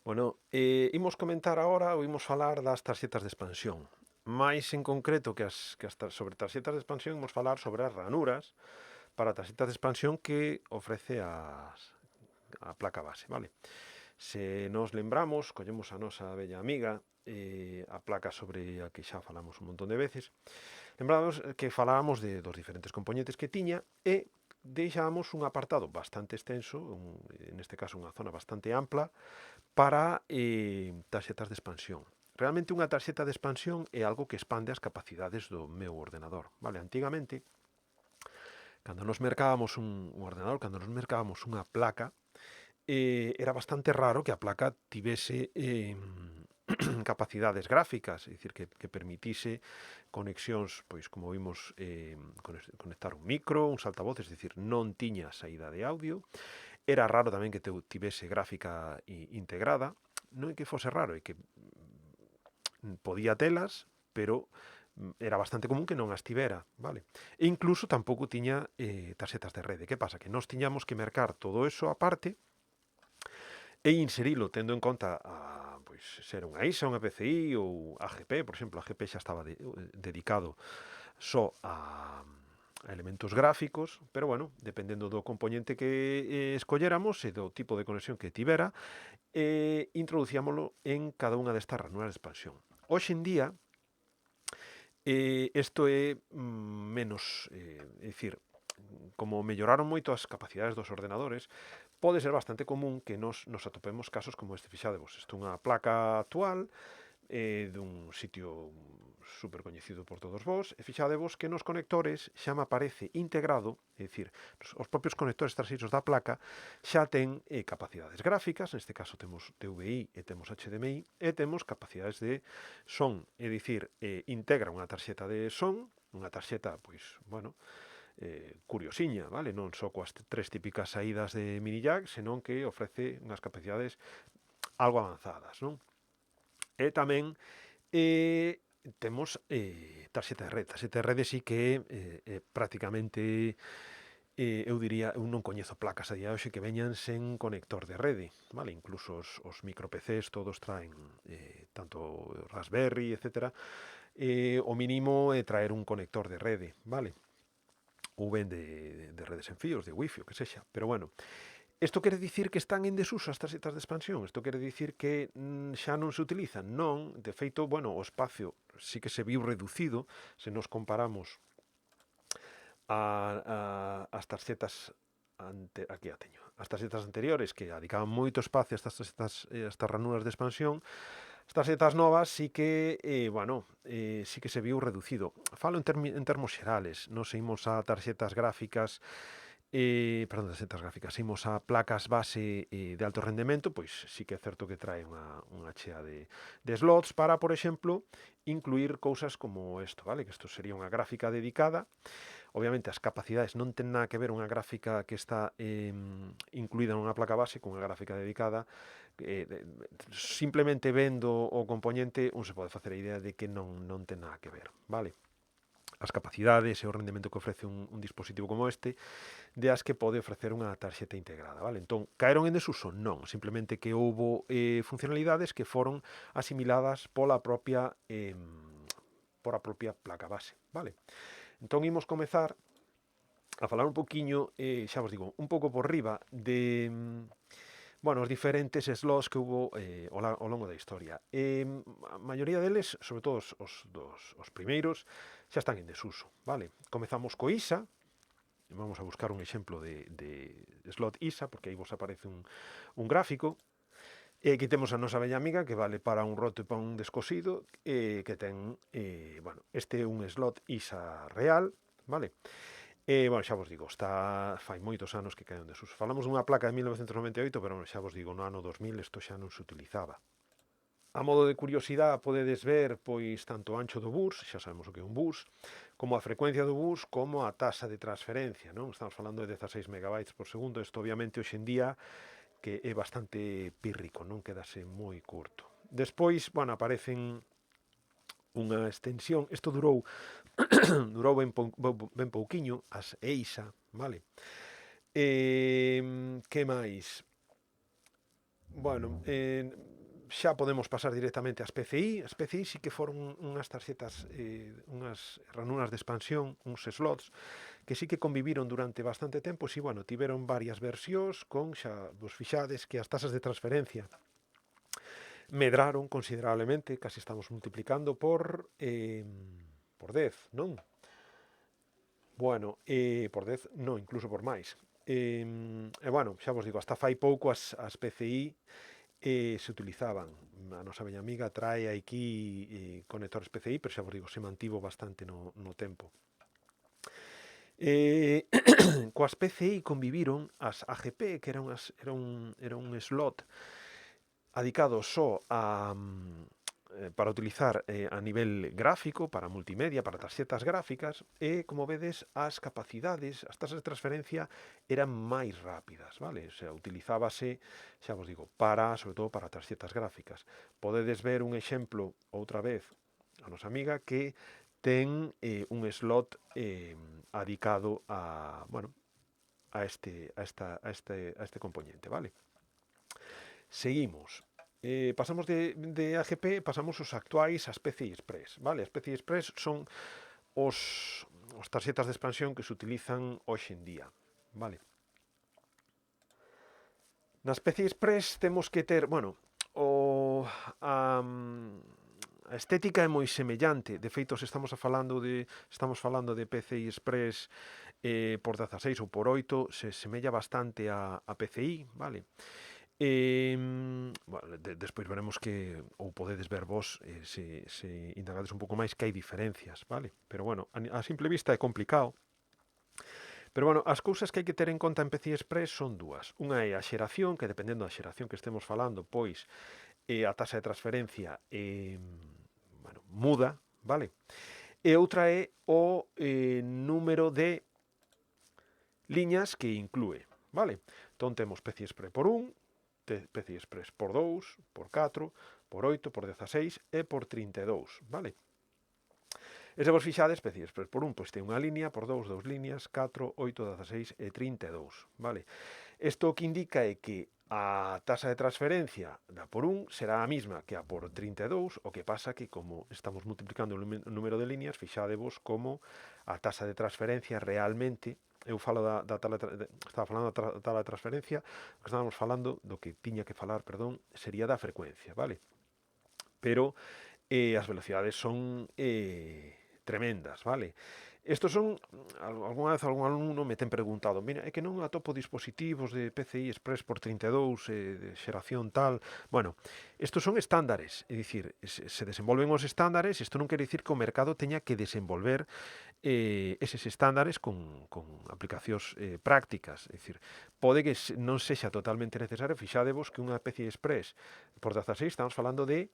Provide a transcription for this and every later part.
Bueno, imos comentar agora ou imos falar das tarxetas de expansión. Mais en concreto sobre tarxetas de expansión imos falar sobre as ranuras para tarxetas de expansión que ofrece a placa base, vale? Se nos lembramos, collemos a nosa bella amiga, a placa sobre a que xa falamos un montón de veces, lembramos que falábamos dos diferentes componentes que tiña e deixábamos un apartado bastante extenso, neste caso unha zona bastante ampla, para tarxetas de expansión. Realmente unha tarxeta de expansión é algo que expande as capacidades do meu ordenador. Vale, antigamente, cando nos mercábamos un ordenador, cando nos mercábamos unha placa, era bastante raro que a placa tivese capacidades gráficas, é dicir, que permitise conexións, pois como vimos, conectar un micro, un saltavoces, é dicir, non tiña saída de audio. Era raro tamén que tivese gráfica integrada. Non é que fose raro, é que podía telas, pero era bastante común que non as tivera, vale? E incluso tampouco tiña tarxetas de rede. Que pasa? Que nós tiñamos que mercar todo eso aparte e inserilo tendo en conta pois, ser unha ISA, unha PCI ou AGP, por exemplo, a AGP xa estaba dedicado só a elementos gráficos, pero bueno, dependendo do componente que escolléramos e do tipo de conexión que tivera, introducíamolo en cada unha destas ranuras de expansión. Hoxe en día, isto é menos, é dicir, como melloraron moito as capacidades dos ordenadores, pode ser bastante común que nos atopemos casos como este. Fixadevos, isto é unha placa actual dun sitio super coñecido por todos vós, e fixadevos que nos conectores xa me aparece integrado, é dicir, os propios conectores traseiros da placa xa ten capacidades gráficas, neste caso temos DVI e temos HDMI, e temos capacidades de son, é dicir, integra unha tarxeta de son, unha tarxeta, pois, bueno, curiosiña, vale? Non só coas tres típicas saídas de mini jack, senón que ofrece unhas capacidades algo avanzadas, non? E tamén temos tarxeta de rede. Tarxeta de rede sí que prácticamente eu diría, eu non coñezo placas a día de hoxe que veñan sen conector de rede, vale? Incluso os micro PCs todos traen tanto Raspberry, etcétera, o mínimo é traer un conector de rede, vale? Ou ben de redes en fíos, de wifi, o que sexa. Pero bueno, isto quere dicir que están en desuso as tarxetas de expansión? Isto quere dicir que xa non se utilizan? Non, de feito, bueno, o espacio sí que se viu reducido se nos comparamos as tarxetas aquí a teño. As tarxetas anteriores que dedicaban moito espacio a estas ranuras de expansión, as tarxetas novas sí que, bueno, sí que se viu reducido. Falo en termos xerales, nos imos a tarxetas gráficas perdón, tarxetas gráficas, imos a placas base de alto rendemento, pois sí que é certo que trae unha chea de slots para, por exemplo, incluir cousas como isto, vale? Que isto sería unha gráfica dedicada. Obviamente as capacidades non ten nada que ver unha gráfica que está incluída nunha placa base con unha gráfica dedicada. Simplemente vendo o componente un se pode facer a idea de que non ten nada que ver, vale? As capacidades e o rendemento que ofrece un dispositivo como este de as que pode ofrecer unha tarxeta integrada, vale? Entón, caeron en desuso? Non, simplemente que houbo funcionalidades que foron asimiladas por a propia placa base, vale? Entón, imos comezar a falar un poquiño, xa vos digo, un pouco por riba de bueno, os diferentes slots que hubo ao longo da historia. A maioría deles, sobre todo os primeiros, xa están en desuso, vale? Comezamos co ISA, vamos a buscar un exemplo de slot ISA, porque aí vos aparece un gráfico, e aquí temos a nosa bella amiga que vale para un roto e para un descosido, que ten, bueno, este é un slot ISA real, vale? Bueno, xa vos digo, fai moitos anos que caen en desuso. Falamos dunha placa de 1998, pero xa vos digo, no ano 2000 isto xa non se utilizaba. A modo de curiosidade podedes ver pois tanto o ancho do bus, xa sabemos o que é un bus, como a frecuencia do bus, como a taxa de transferencia, non? Estamos falando de 16 megabytes por segundo, isto obviamente hoxe en día que é bastante pírrico, non quedase moi curto. Despois, bueno, aparecen unha extensión, isto durou durou ben pouquiño, as EISA, vale? Que máis? Bueno, xa podemos pasar directamente ás PCI. As PCI sí que foron unhas tarxetas, unhas ranuras de expansión, uns slots, que sí que conviviron durante bastante tempo, e, bueno, tiveron varias versións con, xa vos fixades, que as tasas de transferencia medraron considerablemente, casi estamos multiplicando por 10, non? Bueno, por 10, non, incluso por máis. Bueno, xa vos digo, hasta fai pouco as PCI se utilizaban. A nosa bella amiga trae aquí conectores PCI, pero xa vos digo, se mantivo bastante no tempo. Coas PCI conviviron as AGP, que era un slot adicado só para utilizar a nivel gráfico, para multimedia, para tarxetas gráficas, e, como vedes, as capacidades, as tasas de transferencia eran máis rápidas, vale? O sea, utilizábase, xa vos digo, sobre todo para tarxetas gráficas. Podedes ver un exemplo, outra vez, a nosa amiga, que ten un slot adicado bueno, a este componente, vale? Seguimos. Pasamos de AGP, pasamos os actuais ás PCI Express, vale? As PCI Express son os tarxetas de expansión que se utilizan hoxe en día, vale? Nas PCI Express temos que ter, bueno, a estética é moi semellante. De feito, se estamos falando de PCI Express por 16 ou por 8, se semella bastante a PCI, vale? Bueno, despois veremos que, ou podedes ver vos, se indagades un pouco máis, que hai diferencias, vale? Pero, bueno, a simple vista é complicado. Pero, bueno, as cousas que hai que ter en conta en PCI Express son dúas. Unha é a xeración, que dependendo da xeración que estemos falando, pois a tasa de transferencia bueno, muda, vale? E outra é o número de liñas que inclúe, vale? Entón temos PCI Express por 1, PCI Express por 2, por 4, por 8, por 16 e por 32, vale? E se vos fixades, PCI Express por 1, pois ten unha línea, por 2, 2 líneas, 4, 8, 16 e 32, vale? Isto o que indica é que a tasa de transferencia da por 1 será a mesma que a por 32, o que pasa que, como estamos multiplicando o número de líneas, fixadevos como a tasa de transferencia realmente, eu falo estaba falando da tala de transferencia, o que estábamos falando, do que tiña que falar, perdón, sería da frecuencia, vale? Pero as velocidades son tremendas, vale? Estos son, algunha vez algún alumno me ten preguntado, mira, é que non atopo dispositivos de PCI Express por 32, de xeración tal. Bueno, estos son estándares, é dicir, se desenvolven os estándares, isto non quere dicir que o mercado teña que desenvolver eses estándares con aplicacións prácticas. É dicir, pode que non sexa totalmente necesario. Fixadevos que unha PCI Express por 16 estamos falando de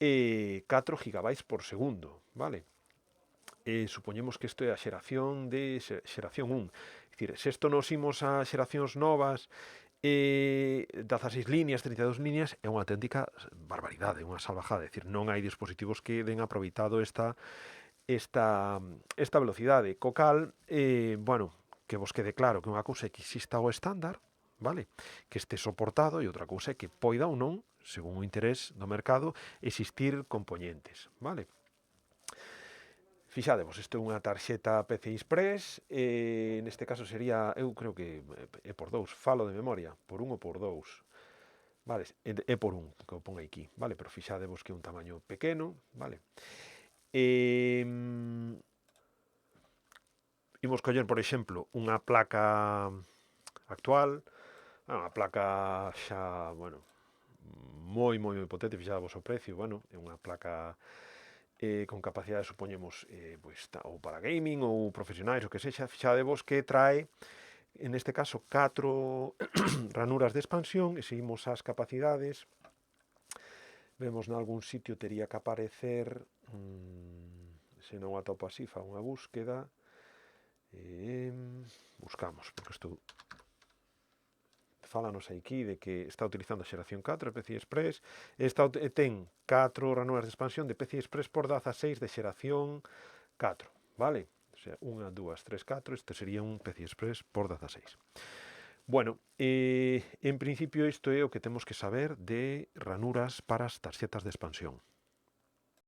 4 GB por segundo, vale? Supoñemos que isto é a xeración 1. É dicir, se isto nos imos a xeracións novas, 16 líneas, 32 líneas, é unha auténtica barbaridade, unha salvajada. É dicir, non hai dispositivos que den aproveitado esta velocidade. Co cal, bueno, que vos quede claro que unha cousa é que exista o estándar, vale? Que este soportado, e outra cousa é que poida ou non, según o interés do mercado, existir componentes, vale? Fixadevos, isto é unha tarxeta PCI Express, neste caso sería, eu creo que é por 2, falo de memoria, por 1 ou por 2, vale, é por 1, que o pon aquí, vale, pero fixadevos que é un tamaño pequeno, vale. Imos coller, por exemplo, unha placa actual, unha placa xa, bueno, moi potente, fixadevos o precio, bueno, é unha placa con capacidade, supoñemos, pois, ou para gaming ou profesionais, o que sexa. Fixadevos que trae, en este caso, 4 ranuras de expansión, e seguimos as capacidades. Vemos nalgún sitio tería que aparecer, se non atopo así, fa unha búsqueda, buscamos, porque isto fálanos aquí de que está utilizando a xeración 4 de PCI Express, ten 4 ranuras de expansión de PCI Express por 16 de xeración 4, vale? O sea, 1, 2, 3, 4, este sería un PCI Express por 16. Bueno, en principio isto é o que temos que saber de ranuras para as tarxetas de expansión.